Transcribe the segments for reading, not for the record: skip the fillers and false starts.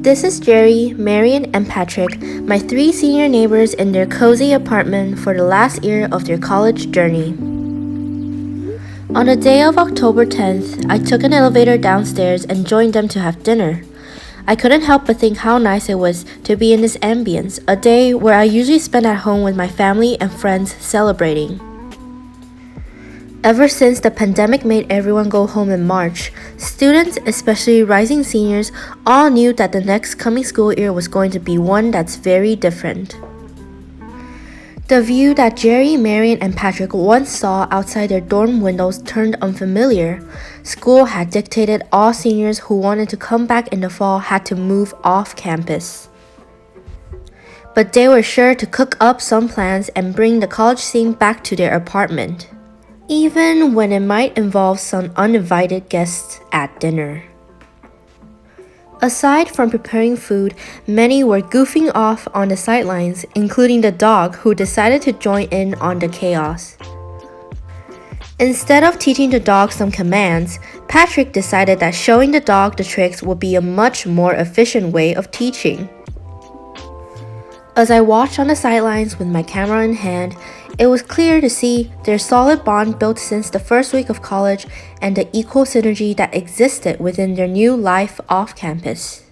This is Jerry, Marian, and Patrick, my three senior neighbors in their cozy apartment for the last year of their college journey. On the day of October 10th, I took an elevator downstairs and joined them to have dinner. I couldn't help but think how nice it was to be in this ambience, a day where I usually spend at home with my family and friends celebrating. Ever since the pandemic made everyone go home in March, students, especially rising seniors, all knew that the next coming school year was going to be one that's very different. The view that Jerry, Marian, and Patrick once saw outside their dorm windows turned unfamiliar. School had dictated all seniors who wanted to come back in the fall had to move off campus. But they were sure to cook up some plans and bring the college scene back to their apartment, even when it might involve some uninvited guests at dinner. Aside from preparing food, many were goofing off on the sidelines, including the dog who decided to join in on the chaos. Instead of teaching the dog some commands, Patrick decided that showing the dog the tricks would be a much more efficient way of teaching. As I watched on the sidelines with my camera in hand, it was clear to see their solid bond built since the first week of college and the equal synergy that existed within their new life off campus.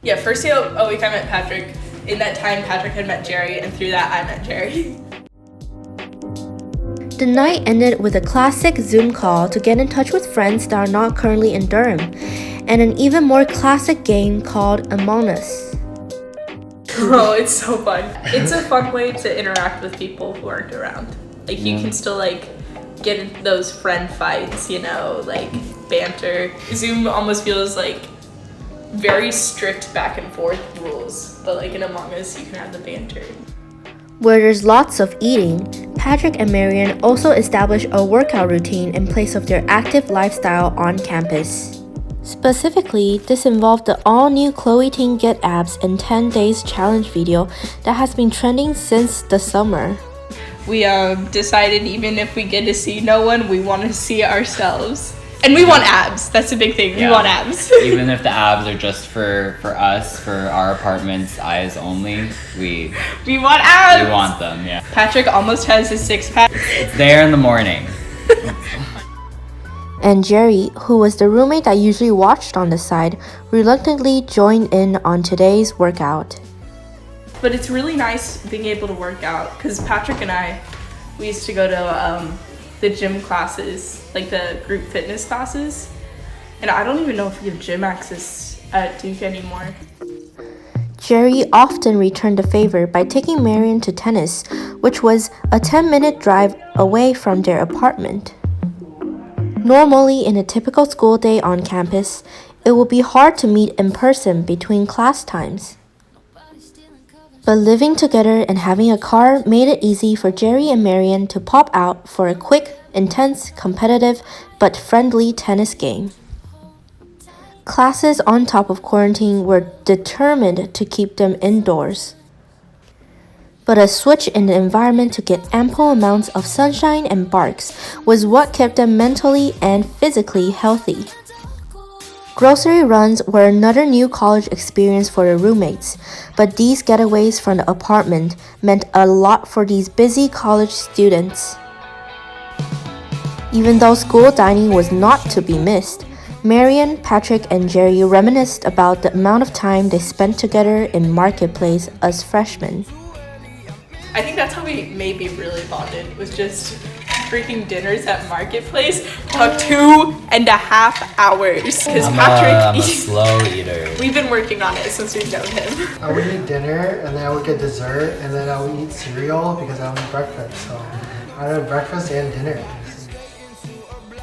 Yeah, first day of week I met Patrick. In that time, Patrick had met Jerry, and through that, I met Jerry. The night ended with a classic Zoom call to get in touch with friends that are not currently in Durham, and an even more classic game called Among Us. Oh, it's so fun. It's a fun way to interact with people who aren't around. Like, you can still, get in those friend fights, banter. Zoom almost feels like very strict back and forth rules, but in Among Us, you can have the banter. Where there's lots of eating, Patrick and Marian also established a workout routine in place of their active lifestyle on campus. Specifically, this involved the all-new Chloe Ting Get Abs in 10 Days Challenge video that has been trending since the summer. We decided even if we get to see no one, we want to see ourselves. And we want abs. That's a big thing. Yeah. We want abs. Even if the abs are just for us, for our apartment's eyes only, we want abs. We want them, yeah. Patrick almost has his six-pack. It's there in the morning. And Jerry, who was the roommate that usually watched on the side, reluctantly joined in on today's workout. But it's really nice being able to work out because Patrick and I, we used to go to the gym classes, the group fitness classes. And I don't even know if we have gym access at Duke anymore. Jerry often returned the favor by taking Marian to tennis, which was a 10-minute drive away from their apartment. Normally, in a typical school day on campus, it would be hard to meet in person between class times. But living together and having a car made it easy for Jerry and Marian to pop out for a quick, intense, competitive, but friendly tennis game. Classes on top of quarantine were determined to keep them indoors. But a switch in the environment to get ample amounts of sunshine and barks was what kept them mentally and physically healthy. Grocery runs were another new college experience for the roommates, but these getaways from the apartment meant a lot for these busy college students. Even though school dining was not to be missed, Marian, Patrick, and Jerry reminisced about the amount of time they spent together in Marketplace as freshmen. I think that's how we maybe really bonded, was just freaking dinners at Marketplace. Took 2.5 hours. Because I'm a slow eater. We've been working on it since we've known him. I would eat dinner, and then I would get dessert, and then I would eat cereal because I don't eat breakfast. So I had breakfast and dinner.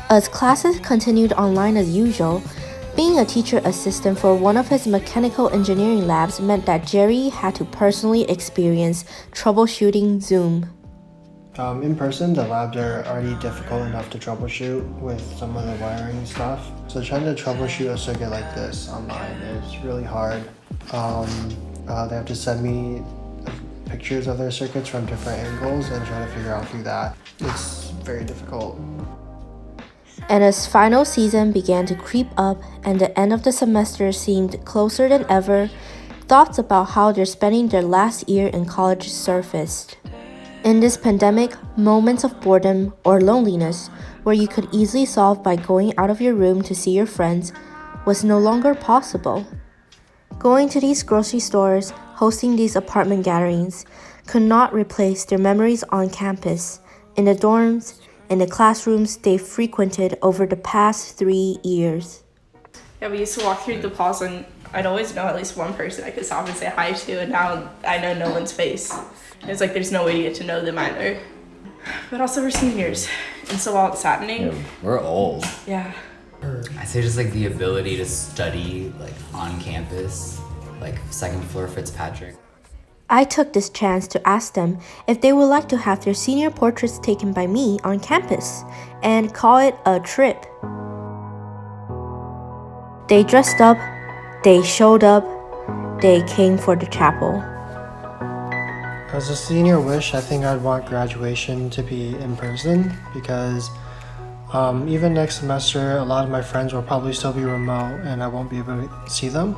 As classes continued online as usual, being a teacher assistant for one of his mechanical engineering labs meant that Jerry had to personally experience troubleshooting Zoom. In person, the labs are already difficult enough to troubleshoot with some of the wiring stuff. So trying to troubleshoot a circuit like this online is really hard. They have to send me pictures of their circuits from different angles and try to figure out through that. It's very difficult. And as final season began to creep up and the end of the semester seemed closer than ever, thoughts about how they're spending their last year in college surfaced. In this pandemic, moments of boredom or loneliness, where you could easily solve by going out of your room to see your friends, was no longer possible. Going to these grocery stores, hosting these apartment gatherings, could not replace their memories on campus, in the dorms, in the classrooms they frequented over the past 3 years. Yeah, we used to walk through the plaza and I'd always know at least one person I could stop and say hi to, and now I know no one's face. It's like there's no way to get to know them either. But also we're seniors, and so while it's happening, Yeah, we're old. yeah. I say just like the ability to study like on campus, like second floor Fitzpatrick. I took this chance to ask them if they would like to have their senior portraits taken by me on campus and call it a trip. They dressed up, they showed up, they came for the chapel. As a senior wish, I think I'd want graduation to be in person because even next semester, a lot of my friends will probably still be remote and I won't be able to see them.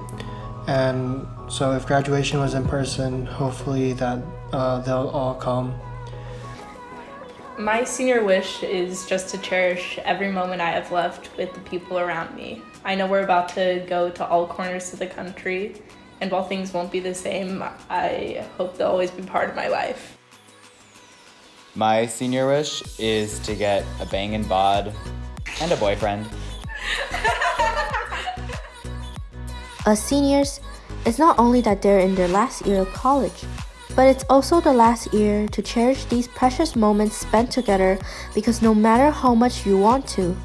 And so if graduation was in person, hopefully that they'll all come. My senior wish is just to cherish every moment I have left with the people around me. I know we're about to go to all corners of the country, and while things won't be the same, I hope they'll always be part of my life. My senior wish is to get a bangin' bod and a boyfriend. As seniors, it's not only that they're in their last year of college, but it's also the last year to cherish these precious moments spent together because no matter how much you want to,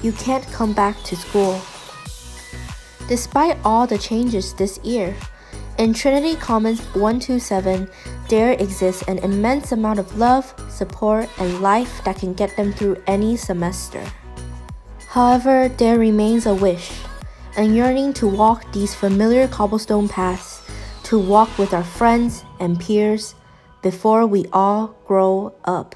you can't come back to school. Despite all the changes this year, in Trinity Commons 127, there exists an immense amount of love, support, and life that can get them through any semester. However, there remains a wish, a yearning to walk these familiar cobblestone paths, to walk with our friends and peers before we all grow up.